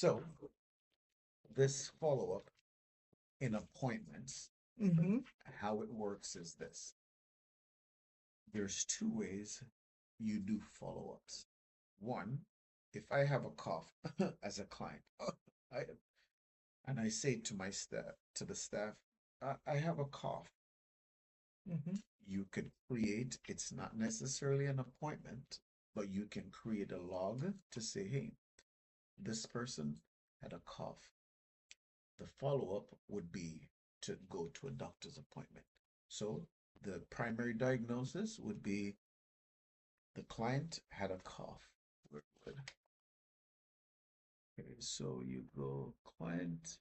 So this follow-up in appointments, Mm-hmm. how it works is this. There's two ways you do follow-ups. One, if I have a cough as a client, I, and I say to my staff, to the staff, I have a cough. Mm-hmm. You could create, it's not necessarily an appointment, but you can create a log to say, hey, this person had a cough. The follow-up would be to go to a doctor's appointment. So the primary diagnosis would be the client had a cough. Where would Okay, so you go client.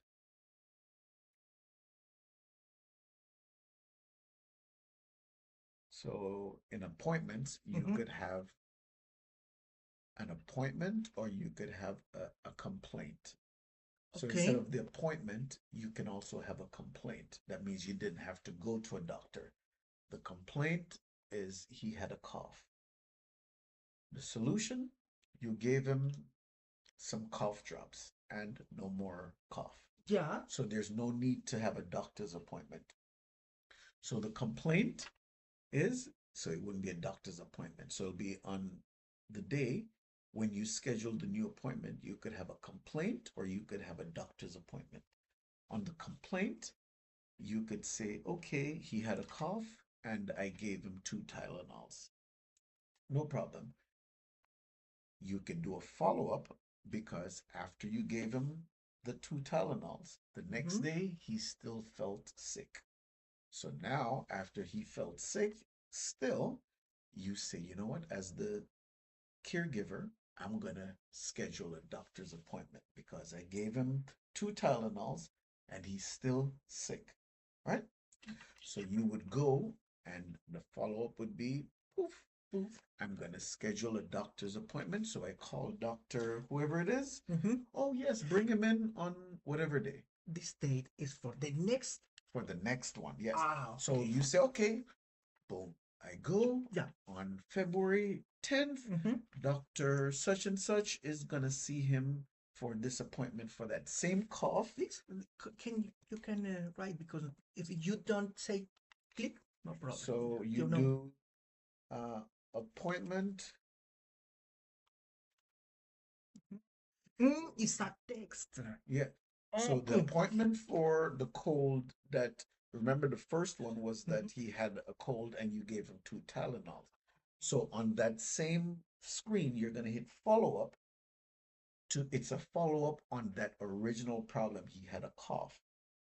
So in appointments, you Mm-hmm. could have an appointment or you could have a complaint. So instead Okay. of the appointment, you can also have a complaint. That means you didn't have to go to a doctor. The complaint is he had a cough. The solution, you gave him some cough drops and no more cough. Yeah. So there's no need to have a doctor's appointment. So the complaint is, so it wouldn't be a doctor's appointment. So it'll be on the day when you schedule the new appointment, you could have a complaint or you could have a doctor's appointment. On the complaint, you could say, okay, he had a cough and I gave him 2 Tylenols. No problem. You can do a follow-up because after you gave him the 2 Tylenols, the next Mm-hmm. day he still felt sick. So now, after he felt sick, still, you say, you know what, as the caregiver, I'm gonna schedule a doctor's appointment because I gave him 2 Tylenols and he's still sick, right? So you would go and the follow-up would be poof, poof. I'm gonna schedule a doctor's appointment. So I call doctor whoever it is. Mm-hmm. Oh yes, bring him in on whatever day. This date is for the next. For the next one, yes. Ah, So okay. you say, okay, boom. I go Yeah. on February 10th. Mm-hmm. Dr. Such and such is gonna see him for this appointment for that same cough. Please, can you can write, because if you don't say click, no problem. So you You know. do uh appointment. It's a text. Yeah. So the Okay. appointment for the cold that, remember the first one was Mm-hmm. that he had a cold and you gave him 2 Tylenols. So on that same screen, you're gonna hit follow up to, it's a follow up on that original problem. He had a cough.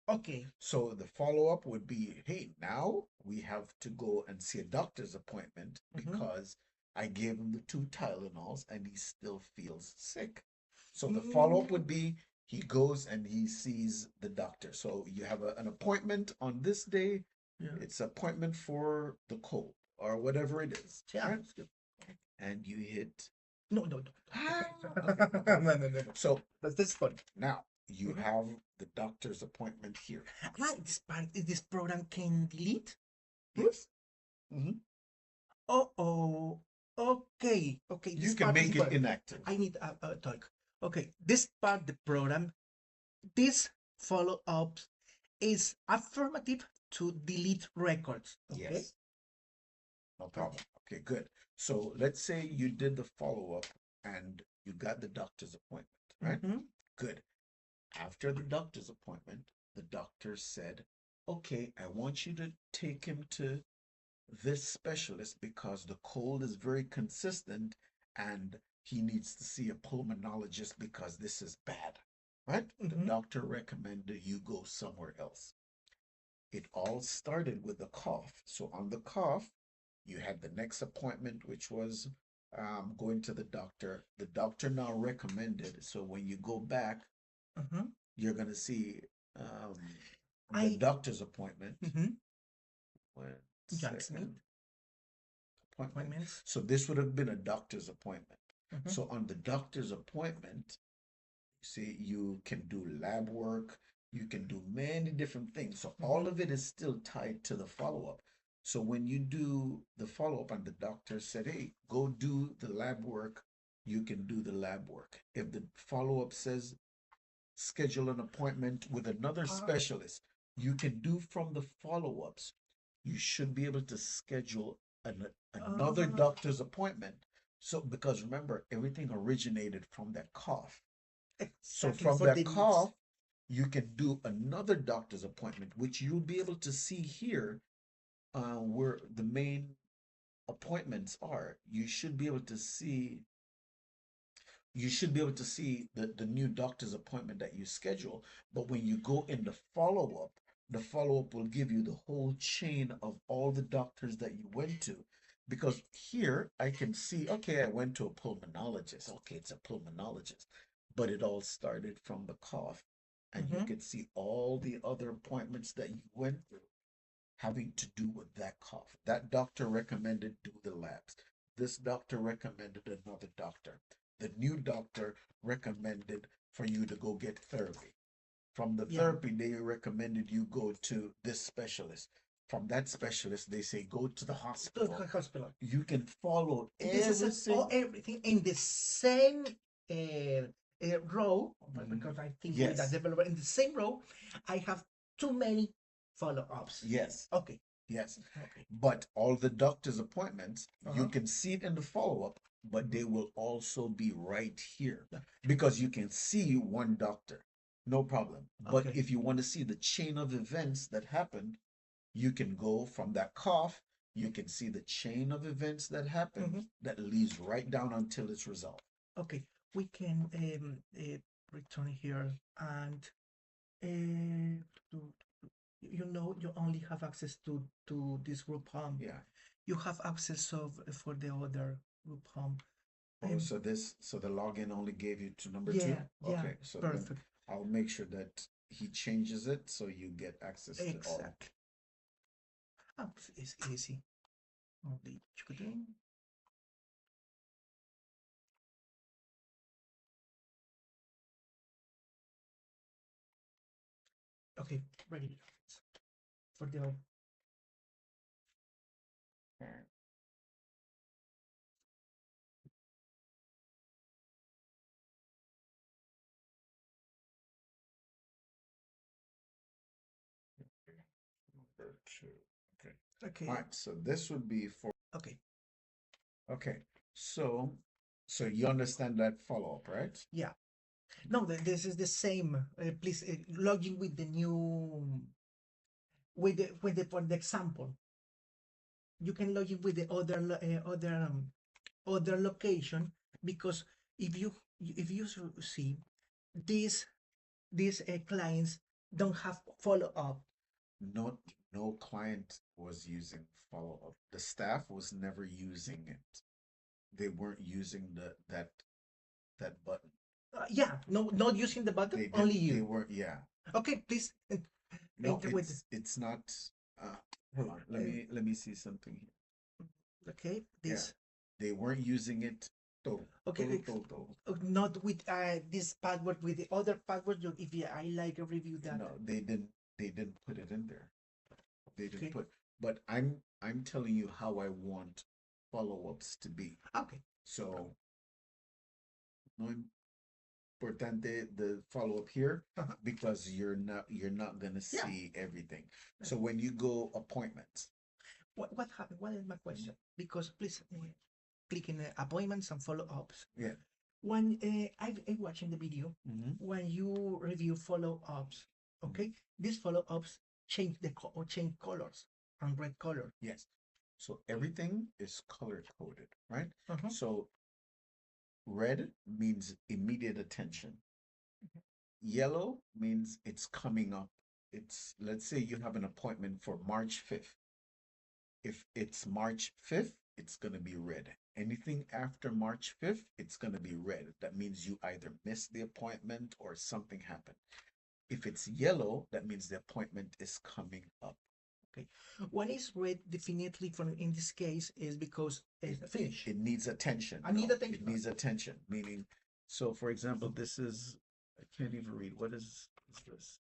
Okay. So the follow up would be, hey, now we have to go and see a doctor's appointment Mm-hmm. because I gave him the 2 Tylenols and he still feels sick. So the follow up Mm, would be, he goes and he sees the doctor. So you have an appointment on this day. yeah. It's appointment for the cold or whatever it is, Yeah. right? And you hit. No, no, no. Okay, No, no, no, no. So That's this fun. now you Mhm. have the doctor's appointment here. This part, this program can delete. Yes. Mhm. Oh. Okay. Okay. You This can part is make it important. inactive. I need a talk. Okay. This part, the program, this follow up is affirmative to delete records. Okay. Yes, no problem. Okay, good. So let's say you did the follow-up and you got the doctor's appointment, right? Mm-hmm. Good. After the doctor's appointment, the doctor said, okay, I want you to take him to this specialist because the cold is very consistent and he needs to see a pulmonologist because this is bad, right? The Mm-hmm. doctor recommended you go somewhere else. It all started with a cough. So on the cough, you had the next appointment, which was going to the doctor. The doctor now recommended. So when you go back, Mm-hmm. you're going to see um, the I. doctor's appointment. Mm-hmm. One Jack Smith second. Appointment. appointments. So this would have been a doctor's appointment. Mm-hmm. So on the doctor's appointment, see, you can do lab work, you can do many different things. So Mm-hmm. all of it is still tied to the follow-up. So when you do the follow-up and the doctor said, hey, go do the lab work, you can do the lab work. If the follow-up says, schedule an appointment with another specialist. You can do from the follow-ups. You should be able to schedule another uh, doctor's appointment. So, because remember, everything originated from that cough. So exactly from for that the needs. cough, you can do another doctor's appointment, which you'll be able to see here, where the main appointments are. You should be able to see the new doctor's appointment that you schedule. But when you go in the follow-up will give you the whole chain of all the doctors that you went to. Because here I can see, okay, I went to a pulmonologist. Okay, it's a pulmonologist. But it all started from the cough. And you Mhm. can see all the other appointments that you went through having to do with that cough. That doctor recommended do the labs. This doctor recommended another doctor. The new doctor recommended for you to go get therapy. From the Yeah, therapy, they recommended you go to this specialist. From that specialist, they say go to the to the hospital. hospital. You can follow This is all everything. everything in the same row, Mhm. because I think with that Yes, developer in the same row, I have too many follow-ups. yes. Okay, Yes, okay. but all the doctor's appointments, you Uh-huh. can see it in the follow-up, but Mhm. they will also be right here Yeah. because you can see one doctor, no problem. But Okay. if you want to see the chain of events that happened, you can go from that cough, you can see the chain of events that happened Mhm. that leads right down until it's resolved. Okay. We can return here and uh, to, you only have access to this group home. Yeah. You have access of for the other group home. Oh, so the login only gave you to number two? Yeah, yeah, Okay, so then perfect. I'll make sure that he changes it so you get access to all. Exactly. Oh, it's easy. Only chicken. Okay, ready for the Number two. Okay. All okay, right. So this would be for, okay, okay. So, so you understand that follow-up, right? yeah. No, this is the same. Please log in with the new with the for the example. You can log in with the other location, because if you see these clients don't have follow up. No, no client was using follow-up. The staff was never using it. They weren't using that button. Yeah, no, not using the button, They only didn't. They you. weren't. Yeah. Okay, please No, enter with. it's not. Uh, Hold on. Let me see something here. Okay, Yeah, this. they weren't using it. Todo, Okay, todo, todo, todo. not with this password, with the other password. If you, I like a review that. No, they didn't. They didn't put it in there. They didn't Okay, put. But I'm telling you how I want follow-ups to be. okay, no So problem. no importante the follow-up here Uh-huh. because you're not gonna Yeah. see everything. So when you go appointments, What happened? What is my question? Because please click in appointments and follow ups. yeah. When I watching the video, Hmm. when you review follow ups, okay, these follow ups change or change colors and red color. Yes. So everything is color coded, right? Uh-huh. So red means immediate attention. Yellow means it's coming up. It's, let's say you have an appointment for March 5th. If it's March 5th, it's going to be red. Anything after March 5th, it's going to be red. That means you either missed the appointment or something happened. If it's yellow, that means the appointment is coming up. Okay. One is red definitely from in this case is because It, it's finished. it needs attention. I need No, it attention. needs attention. Meaning, so for example, this is, I can't even read. What is this?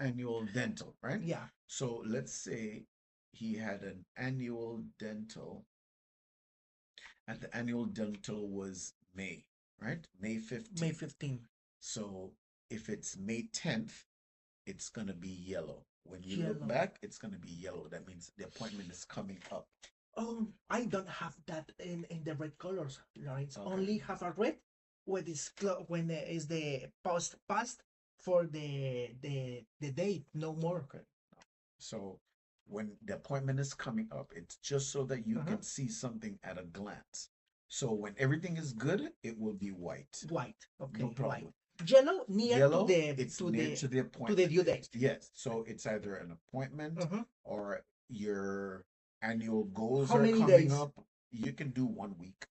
Annual dental, right? Yeah. So let's say he had an annual dental, and the annual dental was May, right? May May 15th. 15. So if it's May 10th, it's gonna be yellow. When you look Yellow. back, it's gonna be yellow. That means the appointment is coming up. Oh, I don't have that in the red colors, Lawrence. Okay. Only have a red when when is the post past for the date, no more. Okay. So when the appointment is coming up, it's just so that you Uh-huh. can see something at a glance. So when everything is good, it will be white. White. No Okay, white. problem. Yellow near Yellow, it's near to the to the appointment. due date. Yes. So it's either an appointment Uh-huh. or your annual goals How are many coming days? up. You can do 1 week.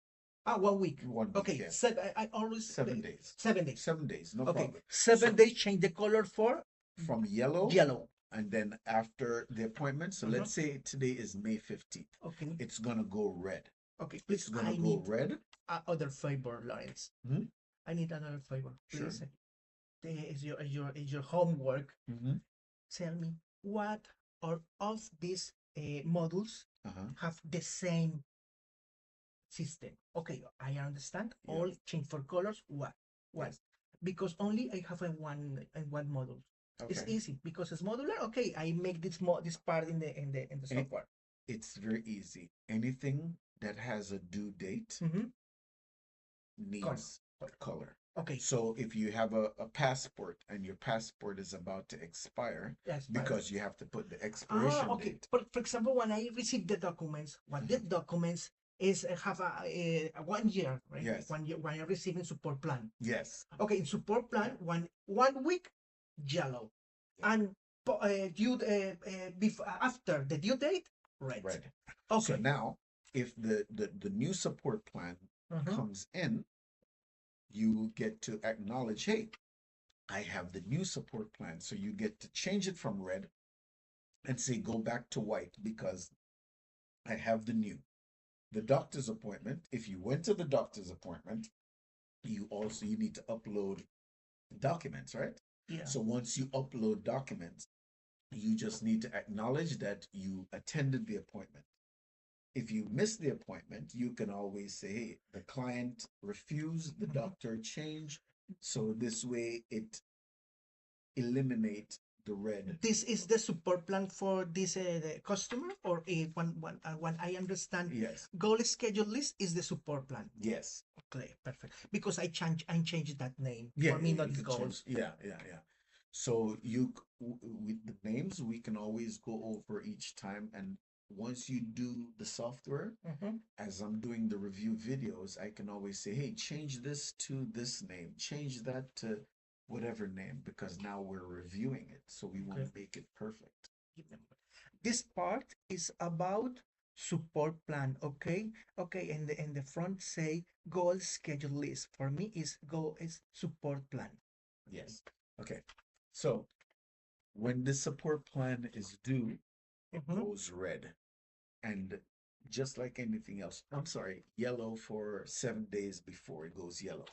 Ah, 1 week. 1 week, Okay, yes. I always 7 days. 7 days. 7 days, no Okay, problem. 7 days change the color for From yellow, yellow. and then after the appointment, so Uh-huh. let's say today is May 15th, Okay. it's gonna go red. Okay, It's please. gonna I go need red. other favor, Lawrence. Hmm. I need another favor, Sure. please. Is your homework. Hmm. Tell me what are all these modules Uh-huh. have the same system. Okay, I understand. Yeah. All change for colors. What? Yes. Because only I have a one module. It's Okay. easy because it's modular. Okay, I make this part in the And software. it's very easy. Anything that has a due date Mm-hmm. needs color. Okay. So if you have a passport and your passport is about to expire, Yes. because you have to put the expiration Okay. date. For example, when I receive the documents, what the documents is have a 1 year, right? Yes. 1 year when I'm receiving support plan. Yes. Okay, in support plan, 1 week, yellow, and after the due date, red. Red. Okay. So now, if the new support plan comes in, you get to acknowledge, hey, I have the new support plan. So you get to change it from red and say, go back to white because I have the new. The doctor's appointment, if you went to the doctor's appointment, you need to upload documents, right? Yeah. So once you upload documents, you just need to acknowledge that you attended the appointment. If you miss the appointment, you can always say, hey, the client refused, the doctor changed. So this way it eliminate the red. This is the support plan for this the customer, or when I understand, Yes. goal schedule list is the support plan. Yes. Okay, perfect. Because I changed that name. Yeah, For me, you not could goals. change. Yeah, yeah, yeah. So with the names, we can always go over each time. And once you do the software, as I'm doing the review videos, I can always say, hey, change this to this name, change that to whatever name, because now we're reviewing it. So we want to make it perfect. This part is about support plan. Okay. Okay. And the front say goal schedule list. For me is support plan. Yes. Okay. So when the support plan is due, it goes red. And just like anything else, I'm sorry, yellow for 7 days before it goes yellow.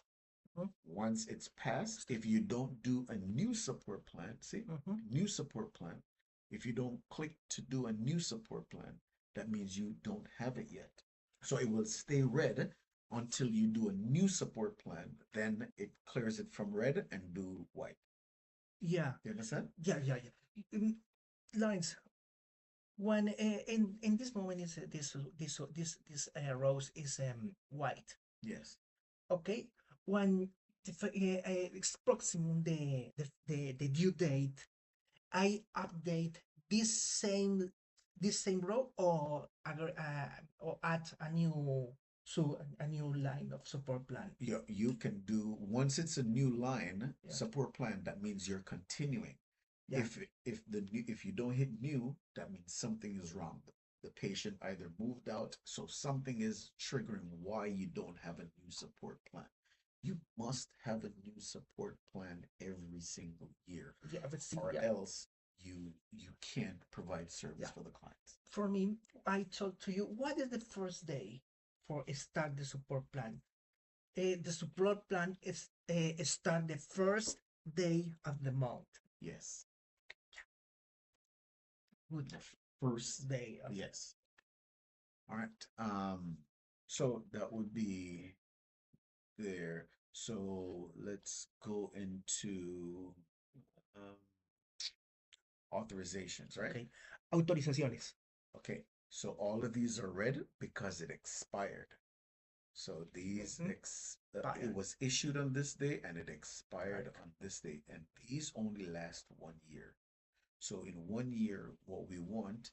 Once it's passed, if you don't do a new support plan, see, new support plan, if you don't click to do a new support plan, that means you don't have it yet. So it will stay red until you do a new support plan. Then it clears it from red and do white. Yeah. You understand? Yeah. Lines. When in this moment is this rose is white. Yes. Okay. When it's proximum the due date, I update this same row, or add a new line of support plan. Yeah, you can do once it's a new line support plan, that means you're continuing. Yeah. If you don't hit new, that means something is wrong. The patient either moved out, so something is triggering why you don't have a new support plan. You must have a new support plan every single year, or else you can't provide service for the clients. For me, I told to you what is the first day for start the support plan. The support plan is start the first day of the month. Yes. Good. The first day. Yes. All right. So that would be there. So let's go into um, authorizations, right? Okay. Autorizaciones. Okay, so all of these are red because it expired. So these it Expired. was issued on this day and it expired Right. on this day, and these only last 1 year. So in 1 year, what we want,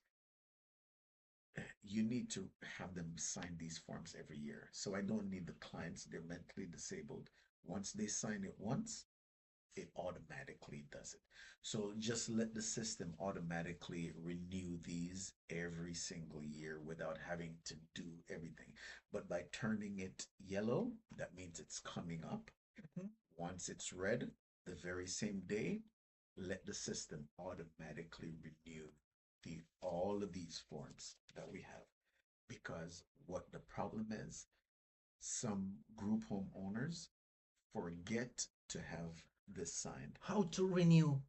you need to have them sign these forms every year. So I don't need the clients, they're mentally disabled. Once they sign it once, it automatically does it. So just let the system automatically renew these every single year without having to do everything. But by turning it yellow, that means it's coming up. Mm-hmm. Once it's red, the very same day, let the system automatically renew all of these forms that we have. Because what the problem is, some group home owners forget to have this signed. How to renew?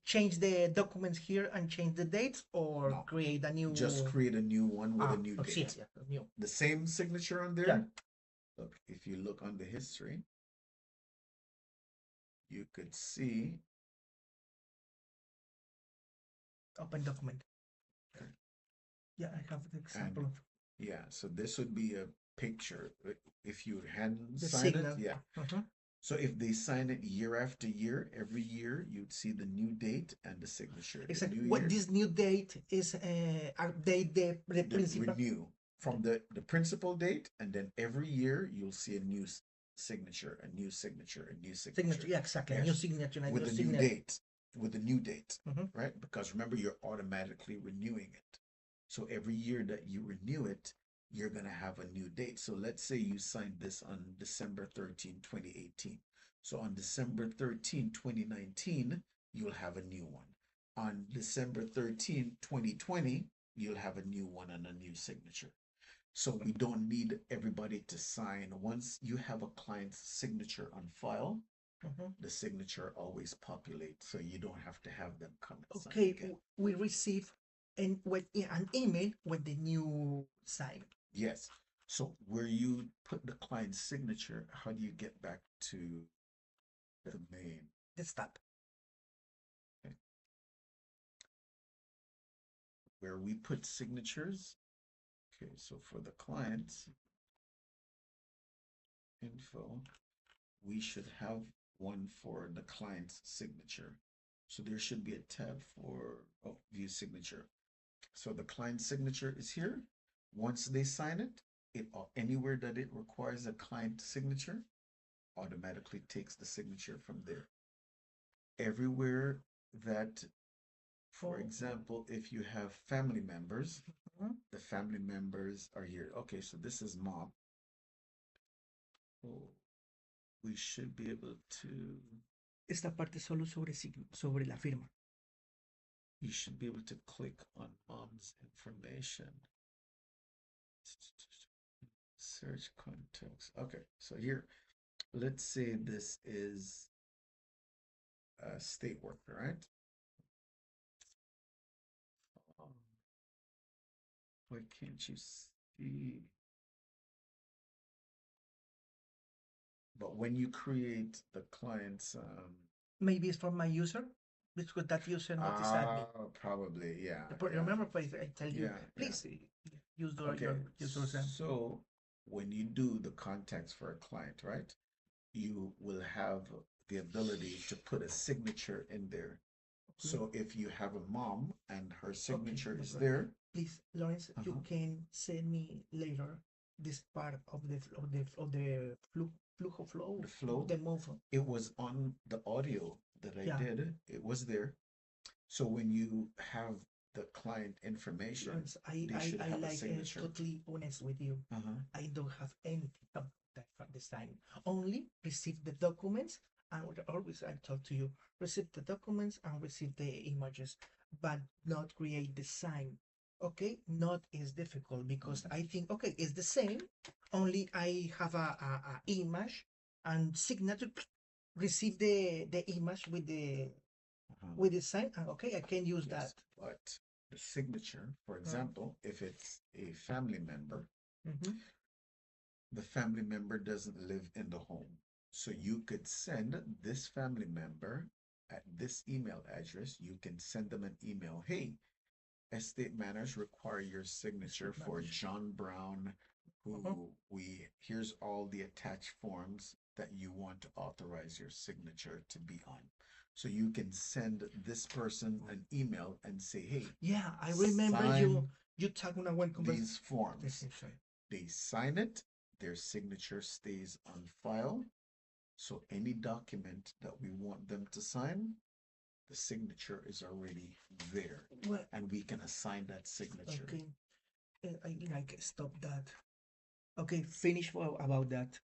Change the documents here and change the dates, or No, create a new. just create a new one with a new Oh, yeah, date. yeah, new. The same signature on Yeah. there. Look, if you look on the history, you could see. Open document. Okay. Yeah, I have the example And of yeah, so this would be a picture. If you hadn't the signed it, signal. yeah. So if they sign it year after year, every year you'd see the new date and the signature. The Exactly. new What year, this new date is, update the principal renew from the principal date, and then every year you'll see a new signature, a new signature, a new signature. signature. Yeah, exactly. A new Yes, signature, a with new the new signature. date, with the new date, Mm-hmm. right? Because remember, you're automatically renewing it. So every year that you renew it, you're gonna have a new date. So let's say you signed this on December 13, 2018. So on December 13, 2019, you'll have a new one. On December 13, 2020, you'll have a new one and a new signature. So we don't need everybody to sign. Once you have a client's signature on file, Mm-hmm. the signature always populates, so you don't have to have them come and sign Okay, again. we receive an email with the new sign. Yes. So where you put the client's signature, how do you get back to the main? The step. Okay. Where we put signatures. Okay, so for the client's info, we should have one for the client's signature. So there should be a tab for view signature. So the client signature is here. Once they sign it, anywhere that it requires a client signature, automatically takes the signature from there. Everywhere that, for example, if you have family members, the family members are here. Okay, so this is mom. Oh, we should be able to, Esta parte solo sobre la firma. you should be able to click on mom's information. Search context. Okay, so here, let's say this is a state worker, right? Why can't you see? But when you create the client's, Maybe it's for my user, because that user notified me. probably, yeah, Remember, please, I tell you, yeah, please use okay. your user. So when you do the contacts for a client, right, you will have the ability to put a signature in there. So if you have a mom and her signature is there, please, Lawrence, you can send me later this part of the flow, the flow, the move. it was on the audio that I Yeah. did. It was there. So when you have the client information, Lawrence, they should have a like signature. totally honest with you. I don't have anything about that from the sign. Only receive the documents, and always I talk to you. Receive the documents and receive the images, but not create the sign. Okay, not is difficult because I think okay, it's the same. Only I have a image and signature. Receive the image with the sign, and okay, I can use that. But the signature, for example, if it's a family member, the family member doesn't live in the home. So you could send this family member at this email address, you can send them an email. Hey, estate matters require your signature for John Brown, who here's all the attached forms that you want to authorize your signature to be on. So you can send this person an email and say, hey, yeah, I remember you talking about one these forms. They sign it, their signature stays on file. So any document that we want them to sign, the signature is already there, well, and we can assign that signature. Okay, I like stop that. Okay, finish about that.